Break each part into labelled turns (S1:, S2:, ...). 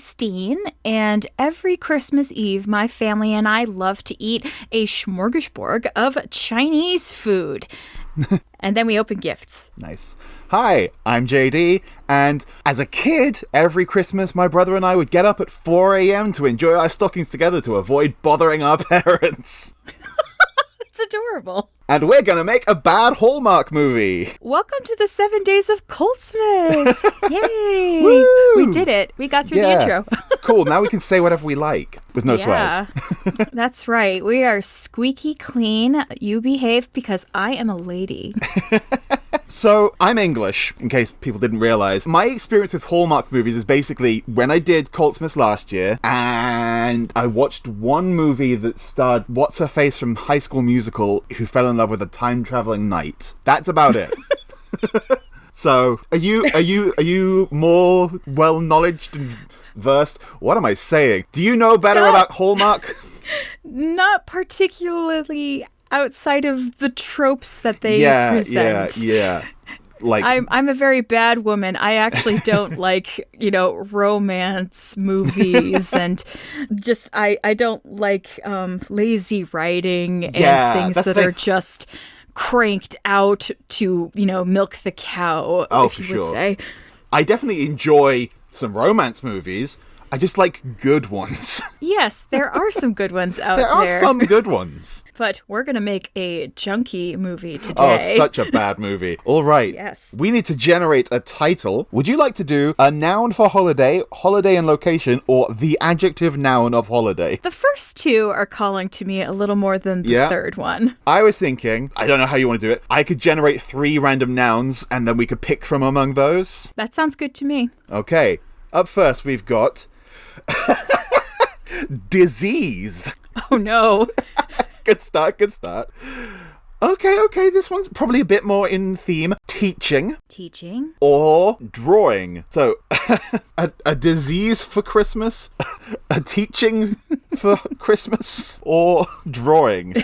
S1: Christine, and every Christmas Eve, my family and I love to eat a smorgasbord of Chinese food. And then we open gifts.
S2: Nice. Hi, I'm JD, and as a kid, every Christmas my brother and I would get up at 4 a.m. to enjoy our stockings together to avoid bothering our parents.
S1: It's adorable.
S2: And we're gonna make a bad Hallmark movie.
S1: Welcome to the 7 days of Coltsmas. Yay!
S2: Woo!
S1: We did it. We got through the intro.
S2: Cool, now we can say whatever we like with no swears.
S1: That's right. We are squeaky clean. You behave because I am a lady.
S2: So, I'm English, in case people didn't realize. My experience with Hallmark movies is basically when I did Coltsmas last year, and I watched one movie that starred What's-Her-Face from High School Musical, who fell in love with a time-traveling knight. That's about it. So, are you more well-knowledged and versed? What am I saying? Do you know better about Hallmark?
S1: Not particularly outside of the tropes that they present.
S2: Yeah. Like,
S1: I'm a very bad woman. I actually don't like, romance movies and just I don't like lazy writing and things that are just cranked out to, milk the cow, if you would say.
S2: I definitely enjoy some romance movies. I just like good ones.
S1: Yes, there are some good ones out there.
S2: There are some good ones.
S1: But we're going to make a junky movie today.
S2: Oh, such a bad movie. All right.
S1: Yes.
S2: We need to generate a title. Would you like to do a noun for holiday, holiday and location, or the adjective noun of holiday?
S1: The first two are calling to me a little more than the third one.
S2: I was thinking, I don't know how you want to do it, I could generate 3 random nouns, and then we could pick from among those.
S1: That sounds good to me. Okay.
S2: Up first, we've got disease.
S1: Oh no.
S2: Good start. Okay, this one's probably a bit more in theme. Teaching. Or drawing. So, a disease for Christmas, a teaching for Christmas, or drawing.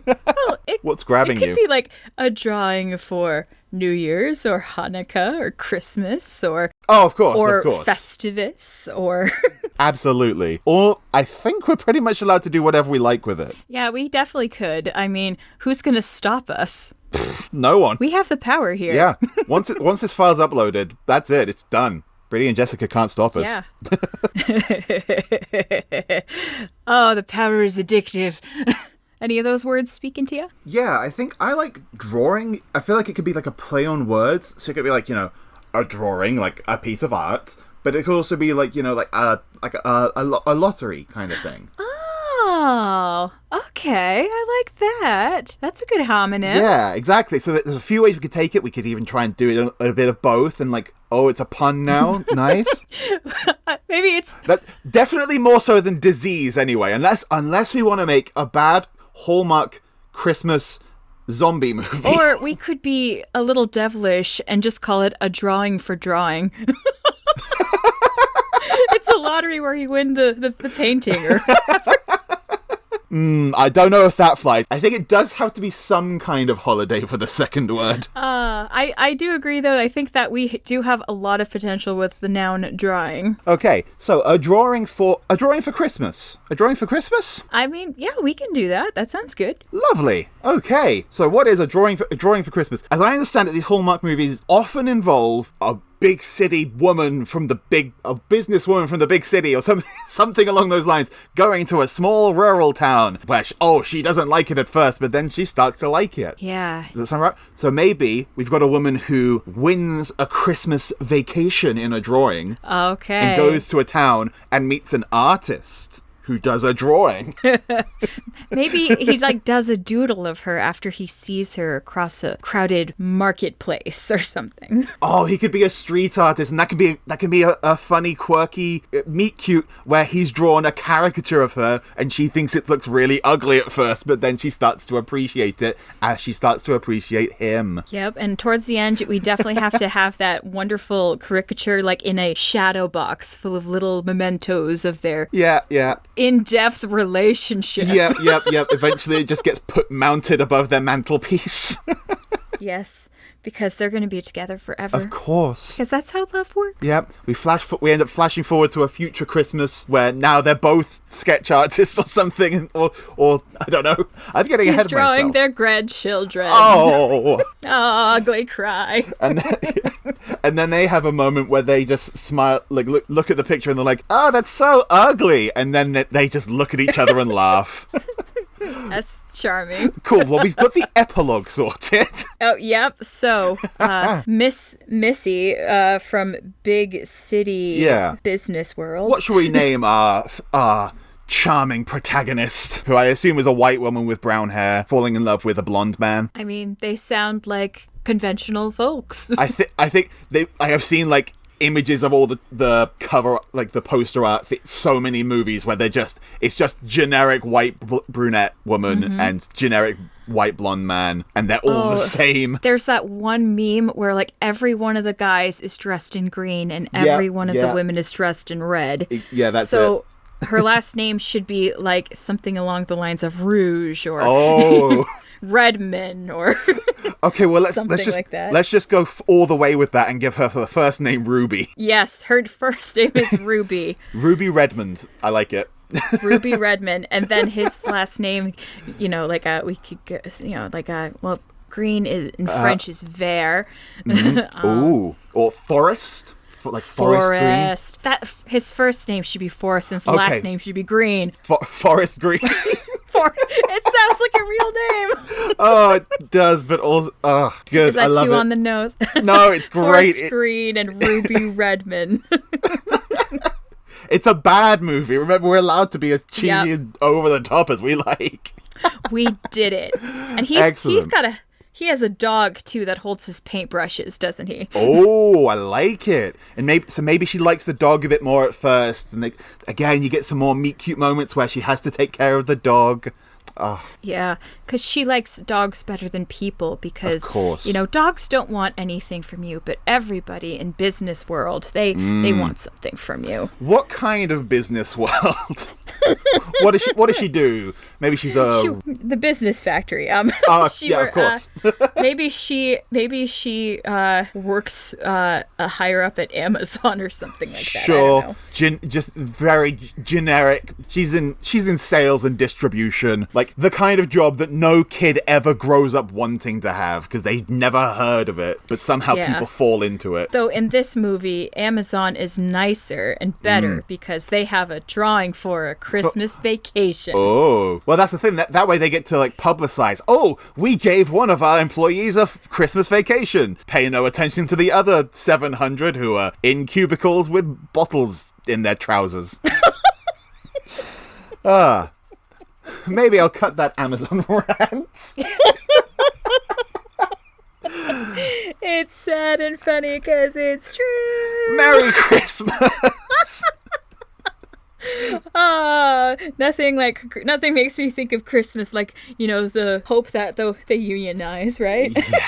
S1: Well,
S2: what's grabbing you?
S1: It could be like a drawing for New Year's or Hanukkah or Christmas or...
S2: Oh, of course.
S1: Festivus or...
S2: Absolutely. Or I think we're pretty much allowed to do whatever we like with it.
S1: Yeah, we definitely could. I mean, who's going to stop us?
S2: No one.
S1: We have the power here.
S2: Yeah. Once this file's uploaded, that's it. It's done. Brady and Jessica can't stop us.
S1: Yeah. Oh, the power is addictive. Any of those words speaking to you?
S2: Yeah, I think I like drawing. I feel like it could be like a play on words. So it could be like, a drawing, like a piece of art. But it could also be like, a lottery kind of thing.
S1: Oh, okay. I like that. That's a good homonym.
S2: Yeah, exactly. So there's a few ways we could take it. We could even try and do it a bit of both and like, oh, it's a pun now. Nice.
S1: Maybe it's...
S2: That definitely more so than disease anyway. Unless we want to make a bad Hallmark Christmas zombie movie.
S1: Or we could be a little devilish and just call it a drawing for drawing. It's a lottery where you win the painting or whatever.
S2: I don't know if that flies. I think it does have to be some kind of holiday for the second word.
S1: I do agree, though. I think that we do have a lot of potential with the noun drawing.
S2: Okay, so a drawing for Christmas. A drawing for Christmas?
S1: I mean, yeah, we can do that. That sounds good.
S2: Lovely. Okay, so what is a drawing for Christmas? As I understand it, these Hallmark movies often involve a big city woman a businesswoman from the big city or something along those lines going to a small rural town where she doesn't like it at first, but then she starts to like it.
S1: Yeah.
S2: Does that sound right? So maybe we've got a woman who wins a Christmas vacation in a drawing.
S1: Okay.
S2: And goes to a town and meets an artist who does a drawing.
S1: Maybe he does a doodle of her after he sees her across a crowded marketplace or something.
S2: Oh, he could be a street artist, and that can be a funny, quirky meet cute where he's drawn a caricature of her, and she thinks it looks really ugly at first, but then she starts to appreciate it as she starts to appreciate him.
S1: Yep, and towards the end, we definitely have to have that wonderful caricature, like in a shadow box full of little mementos of their in-depth relationship.
S2: Yep. Eventually it just gets mounted above their mantelpiece.
S1: Yes, because they're going to be together forever.
S2: Of course.
S1: Because that's how love works.
S2: Yep. We end up flashing forward to a future Christmas where now they're both sketch artists or something, or I don't know. I'm getting ahead of myself. He's
S1: drawing their grandchildren.
S2: Oh.
S1: Ugly cry.
S2: And then they have a moment where they just smile, like look at the picture, and they're like, "Oh, that's so ugly," and then they just look at each other and laugh.
S1: That's charming.
S2: Cool. Well, we've got the epilogue sorted.
S1: Oh, yep. So, Missy from Big City Business World.
S2: What shall we name our charming protagonist, who I assume is a white woman with brown hair falling in love with a blonde man?
S1: I mean, they sound like conventional folks.
S2: I think I have seen like images of all the cover, like the poster art for so many movies where it's just generic white brunette woman and generic white blonde man, and they're all the same.
S1: There's that one meme where like every one of the guys is dressed in green and every one of the women is dressed in red.
S2: Yeah, that's
S1: so her last name should be like something along the lines of Rouge or Redman or
S2: okay, well let's just go all the way with that and give her the first name Ruby.
S1: Yes, her first name is Ruby.
S2: Ruby Redmond. I like it.
S1: Ruby Redmond, and then his last name, green is in French is vert.
S2: Or Forest. Like Forest Green.
S1: That his first name should be Forest, and his last name should be Green.
S2: Forest Green.
S1: It sounds like a real name.
S2: Oh, it does, but also, good.
S1: Is that
S2: I love
S1: too
S2: it.
S1: On the nose?
S2: No, it's great.
S1: Forest Green and Ruby Redmond.
S2: It's a bad movie. Remember, we're allowed to be as cheesy and over the top as we like.
S1: We did it, and he has a dog too that holds his paintbrushes, doesn't he?
S2: Oh, I like it. And maybe she likes the dog a bit more at first, and again you get some more meet cute moments where she has to take care of the dog. Oh.
S1: Yeah, because she likes dogs better than people because,
S2: of course.
S1: Dogs don't want anything from you, but everybody in business world, they want something from you.
S2: What kind of business world? What does she do? Maybe she's
S1: the business factory.
S2: Yeah, of course.
S1: maybe she works higher up at Amazon or something like that.
S2: Sure.
S1: I don't know.
S2: Just very generic. She's in sales and distribution, like the kind of job that no kid ever grows up wanting to have because they never heard of it, but somehow people fall into it.
S1: Though in this movie, Amazon is nicer and better because they have a drawing for a Christmas vacation.
S2: Oh. Well, that's the thing. That way they get to like publicize. Oh, we gave one of our employees a Christmas vacation. Pay no attention to the other 700 who are in cubicles with bottles in their trousers. Maybe I'll cut that Amazon rant.
S1: It's sad and funny because it's true. Merry
S2: Christmas.
S1: Nothing makes me think of Christmas like, the hope that they unionize, right?
S2: Yeah.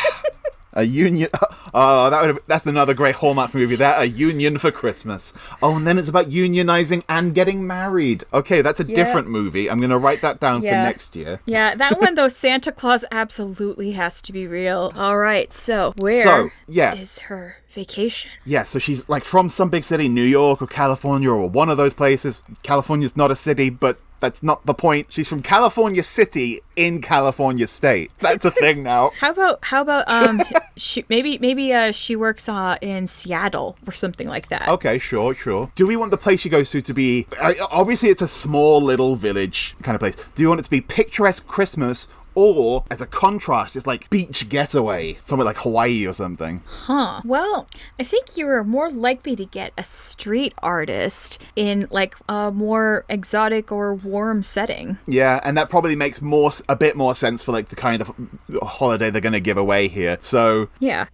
S2: A union. That's another great Hallmark movie. A Union for Christmas. Oh, and then it's about unionizing and getting married. Okay, that's a different movie. I'm going to write that down for next year.
S1: Yeah, that one though, Santa Claus absolutely has to be real. All right, so where is her vacation?
S2: Yeah, so she's like from some big city, New York or California or one of those places. California's not a city, but that's not the point. She's from California City in California State. That's a thing now.
S1: How about maybe she works in Seattle or something like that.
S2: Okay, sure. Do we want the place she goes to be obviously it's a small little village kind of place. Do you want it to be picturesque Christmas? Or, as a contrast, it's like beach getaway, somewhere like Hawaii or something.
S1: Huh. Well, I think you are more likely to get a street artist in like a more exotic or warm setting.
S2: Yeah, and that probably makes a bit more sense for like the kind of holiday they're going to give away here. So
S1: yeah,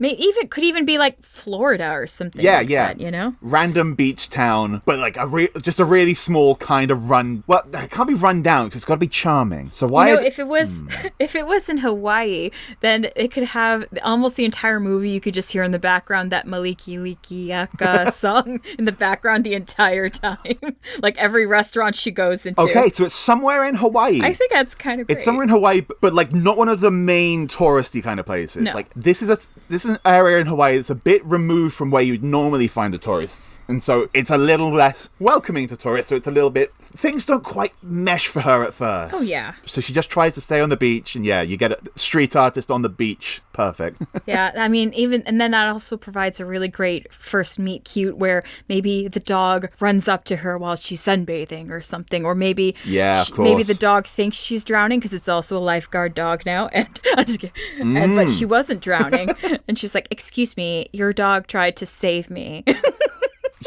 S1: could even be like Florida or something. Like that,
S2: random beach town, but like just a really small kind of run. Well, it can't be run down because it's got to be charming. So why?
S1: If it was. If it was in Hawaii, then it could have almost the entire movie. You could just hear in the background that Maliki Likiaka song in the background the entire time. Like every restaurant she goes into.
S2: Okay, so it's somewhere in Hawaii.
S1: I think that's kind of great.
S2: It's somewhere in Hawaii, but like not one of the main touristy kind of places.
S1: No.
S2: Like this is an area in Hawaii that's a bit removed from where you'd normally find the tourists. And so it's a little less welcoming to tourists, so it's a little bit... Things don't quite mesh for her at first.
S1: Oh, yeah.
S2: So she just tries to stay on the beach, and yeah, you get a street artist on the beach. Perfect.
S1: Yeah, I mean, and then that also provides a really great first meet cute where maybe the dog runs up to her while she's sunbathing or something, or maybe
S2: of course.
S1: Maybe the dog thinks she's drowning because it's also a lifeguard dog now, and I'm just kidding. But she wasn't drowning, and she's like, "Excuse me, your dog tried to save me."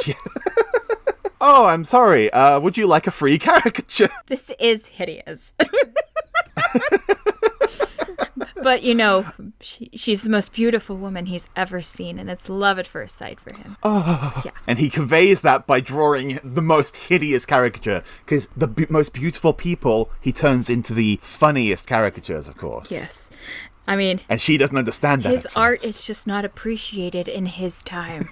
S2: Yeah. Oh, I'm sorry. Would you like a free caricature?
S1: This is hideous. But, she's the most beautiful woman he's ever seen, and it's love at first sight for him.
S2: Oh.
S1: Yeah.
S2: And he conveys that by drawing the most hideous caricature, because the most beautiful people he turns into the funniest caricatures, of course.
S1: Yes. I mean...
S2: And she doesn't understand that.
S1: His art is just not appreciated in his time.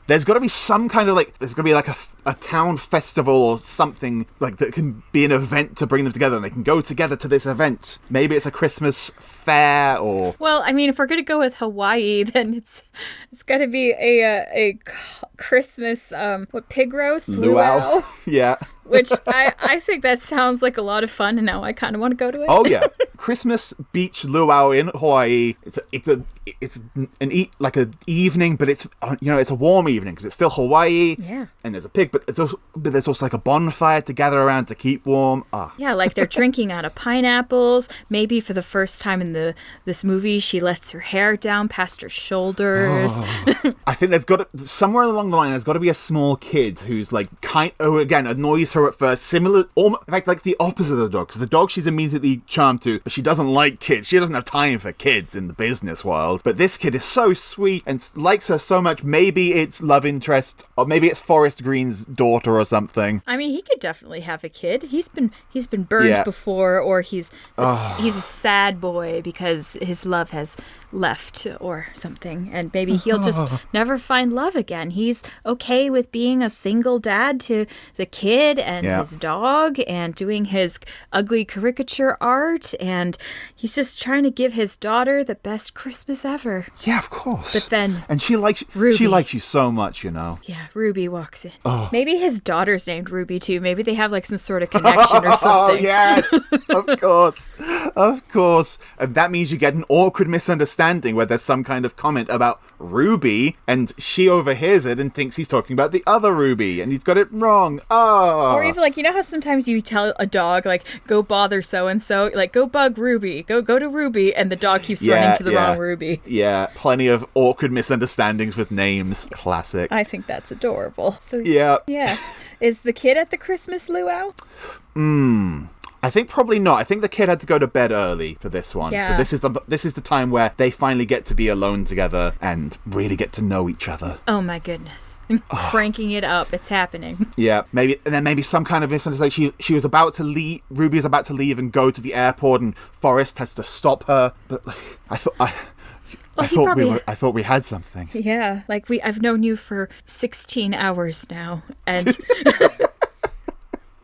S2: There's got to be some kind of there's got to be like a town festival or something like that can be an event to bring them together, and they can go together to this event. Maybe it's a Christmas fair or...
S1: Well, I mean, if we're going to go with Hawaii, then it's got to be a Christmas, pig roast?
S2: Luau. Yeah.
S1: Which I think that sounds like a lot of fun, and now I kind of want to go to it.
S2: Oh yeah, Christmas beach luau in Hawaii. It's an evening, but it's it's a warm evening because it's still Hawaii.
S1: Yeah.
S2: And there's a pig, but there's also like a bonfire to gather around to keep warm.
S1: Yeah, like they're drinking out of pineapples. Maybe for the first time in this movie, she lets her hair down past her shoulders.
S2: Oh. I think somewhere along the line there's got to be a small kid who's like again annoys her at first, similar, in fact, like the opposite of the dog, because the dog she's immediately charmed to, but she doesn't like kids. She doesn't have time for kids in the business world. But this kid is so sweet and likes her so much. Maybe it's love interest, or maybe it's Forrest Green's daughter or something.
S1: I mean, he could definitely have a kid. He's been burned before, or he's a sad boy because his love has left or something, and maybe he'll just never find love again. He's okay with being a single dad to the kid and his dog and doing his ugly caricature art, and he's just trying to give his daughter the best Christmas ever.
S2: Yeah, of course.
S1: But then
S2: she likes you so much,
S1: Yeah, Ruby walks in. Oh. Maybe his daughter's named Ruby too. Maybe they have like some sort of connection or something.
S2: Oh yes, of course. And that means you get an awkward misunderstanding where there's some kind of comment about Ruby, and she overhears it and thinks he's talking about the other Ruby, and he's got it wrong. Oh.
S1: Or even like, how sometimes you tell a dog like, go bother so and so, like go bug Ruby, go to Ruby, and the dog keeps running to the wrong Ruby.
S2: Yeah, plenty of awkward misunderstandings with names. Classic.
S1: I think that's adorable. So
S2: yeah.
S1: Is the kid at the Christmas luau?
S2: I think probably not. I think the kid had to go to bed early for this one.
S1: Yeah.
S2: So this is the time where they finally get to be alone together and really get to know each other.
S1: Oh my goodness. Cranking it up. It's happening.
S2: Yeah, maybe some kind of misunderstanding. She was about to leave. Ruby is about to leave and go to the airport, and Forrest has to stop her. But I thought we had something.
S1: Yeah, like I've known you for 16 hours now, and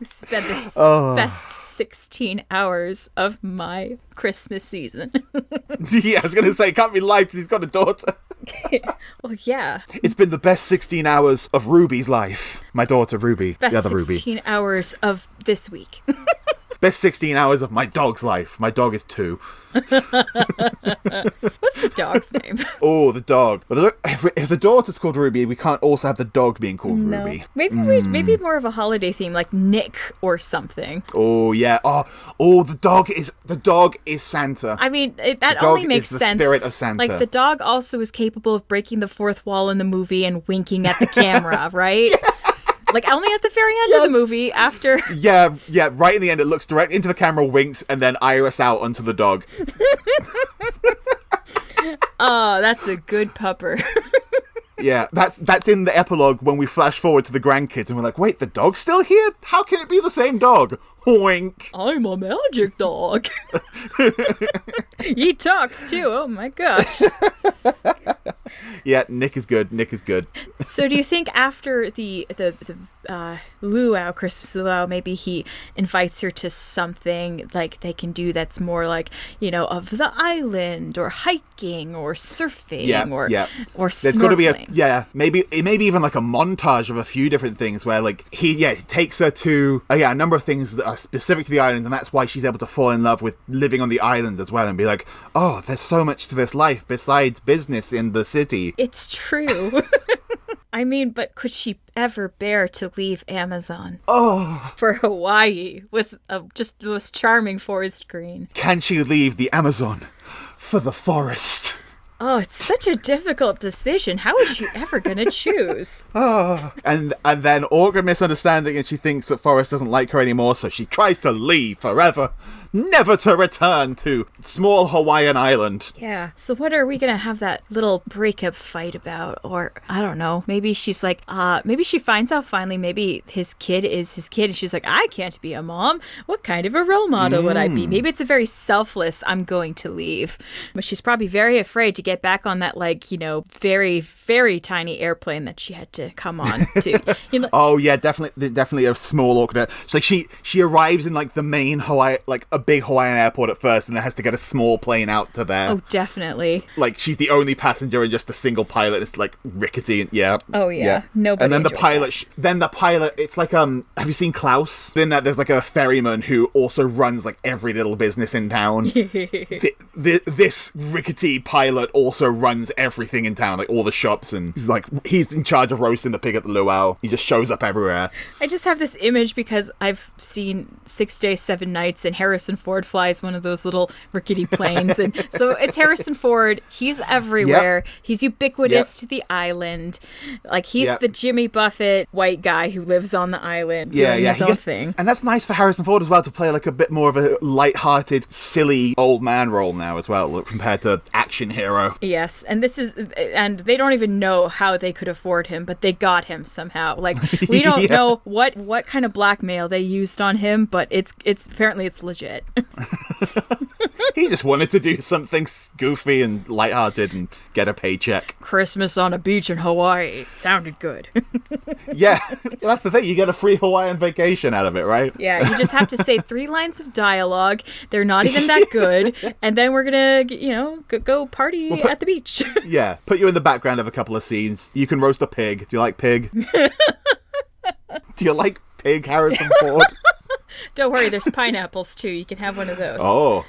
S1: spent the best 16 hours of my Christmas season.
S2: Yeah, I was going to say, it can't be life because he's got a daughter.
S1: Well, yeah.
S2: It's been the best 16 hours of Ruby's life. My daughter, Ruby.
S1: Best
S2: the other
S1: 16
S2: Ruby.
S1: Hours of this week.
S2: Best 16 hours of my dog's life. My dog is 2.
S1: What's the dog's name?
S2: Oh, the dog. Well, if the daughter's called Ruby, we can't also have the dog being called Ruby.
S1: Maybe more of a holiday theme, like Nick or something.
S2: Oh yeah. Oh, the dog is Santa.
S1: I mean, that only makes sense.
S2: The spirit of Santa.
S1: Like the dog also is capable of breaking the fourth wall in the movie and winking at the camera, right? Yeah. Like only at the very end of the movie after.
S2: Yeah, right in the end it looks direct into the camera, winks, and then iris out onto the dog.
S1: Oh, that's a good pupper.
S2: Yeah, that's in the epilogue when we flash forward to the grandkids and we're like, wait, the dog's still here? How can it be the same dog? Wink.
S1: I'm a magic dog. He talks too. Oh my gosh.
S2: Yeah, Nick is good. Nick is good.
S1: So do you think after the luau, Christmas luau, maybe he invites her to something like they can do that's more like, of the island or hiking or surfing or snorkeling?
S2: There's got to be maybe even like a montage of a few different things where like he takes her to a number of things that are specific to the island, and that's why she's able to fall in love with living on the island as well and be like, oh, there's so much to this life besides business in the city.
S1: It's true. I mean, but could she ever bear to leave Amazon?
S2: Oh.
S1: For Hawaii with just the most charming forest green.
S2: Can she leave the Amazon for the forest?
S1: Oh, it's such a difficult decision. How is she ever going to choose?
S2: Oh. And then awkward misunderstanding, and she thinks that Forrest doesn't like her anymore, so she tries to leave forever, never to return to small Hawaiian island.
S1: Yeah. So what are we going to have that little breakup fight about? Or, I don't know, maybe she's like, maybe she finds out finally maybe his kid is his kid, and she's like, I can't be a mom. What kind of a role model would I be? Maybe it's a very selfless, I'm going to leave. But she's probably very afraid to get back on that, very, very tiny airplane that she had to come on to.
S2: Oh, yeah, definitely a small awkward. So she arrives in like the main Hawaii, like a big Hawaiian airport at first, and then has to get a small plane out to there.
S1: Oh, definitely.
S2: Like she's the only passenger and just a single pilot. It's like rickety. Yeah.
S1: Oh yeah. Nobody.
S2: And then the pilot. It's like have you seen Klaus? In that there's like a ferryman who also runs like every little business in town. This rickety pilot also runs everything in town, like all the shops, and he's in charge of roasting the pig at the luau. He just shows up everywhere.
S1: I just have this image because I've seen 6 Days, 7 Nights, and Harrison Ford flies one of those little rickety planes, and so it's Harrison Ford. He's everywhere. Yep. He's ubiquitous to the island. Like he's the Jimmy Buffett white guy who lives on the island doing his own thing.
S2: And that's nice for Harrison Ford as well to play like a bit more of a light-hearted, silly old man role now as well, compared to action hero.
S1: Yes, and they don't even know how they could afford him, but they got him somehow. Like we don't know what kind of blackmail they used on him, but it's apparently it's legit.
S2: He just wanted to do something goofy and lighthearted and get a paycheck.
S1: Christmas on a beach in Hawaii sounded good.
S2: Yeah, that's the thing. You get a free Hawaiian vacation out of it, right?
S1: Yeah, you just have to say 3 lines of dialogue. They're not even that good, and then we're gonna, go party at the beach.
S2: Yeah, put you in the background of a couple of scenes. You can roast a pig. Do you like pig? Do you like pig, Harrison Ford?
S1: Don't worry, there's pineapples too. You can have one of those.
S2: Oh.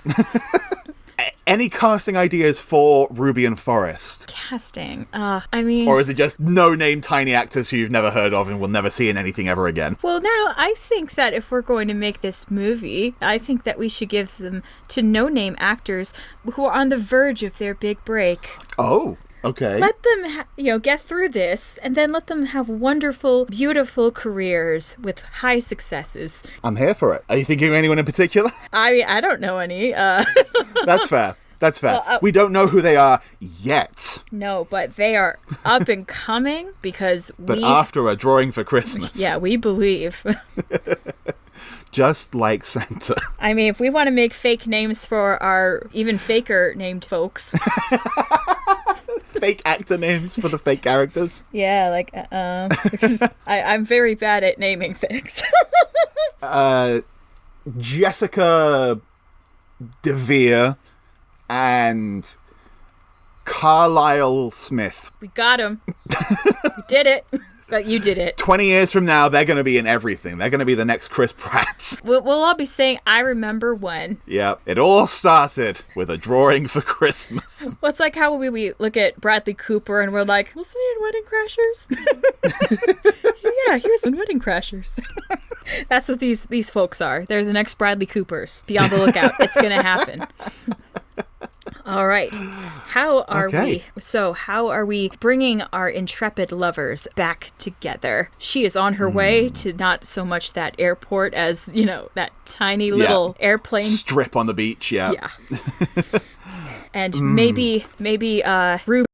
S2: Any casting ideas for Ruby and Forrest?
S1: Casting? Or
S2: is it just no-name tiny actors who you've never heard of and will never see in anything ever again?
S1: Well, no, I think that if we're going to make this movie, I think that we should give them to no-name actors who are on the verge of their big break.
S2: Oh. Okay.
S1: Let them, get through this, and then let them have wonderful, beautiful careers with high successes.
S2: I'm here for it. Are you thinking of anyone in particular?
S1: I don't know any.
S2: That's fair. Well, we don't know who they are yet.
S1: No, but they are up and coming because
S2: But after a drawing for Christmas.
S1: Yeah, we believe.
S2: Just like Santa.
S1: I mean, if we want to make fake names for our even faker named folks.
S2: Fake actor names for the fake characters.
S1: Yeah, I'm very bad at naming things.
S2: Jessica DeVere and Carlisle Smith.
S1: We got him. We did it. But you did it.
S2: 20 years from now, they're going to be in everything. They're going to be the next Chris Pratt.
S1: We'll all be saying, I remember when.
S2: Yep. It all started with a drawing for Christmas.
S1: Well, it's like how we look at Bradley Cooper and we're like, wasn't he in Wedding Crashers? Yeah, he was in Wedding Crashers. That's what these folks are. They're the next Bradley Coopers. Be on the lookout. It's going to happen. All right. How are we bringing our intrepid lovers back together? She is on her way to not so much that airport as, that tiny little airplane
S2: strip on the beach. Yeah.
S1: And maybe Ruby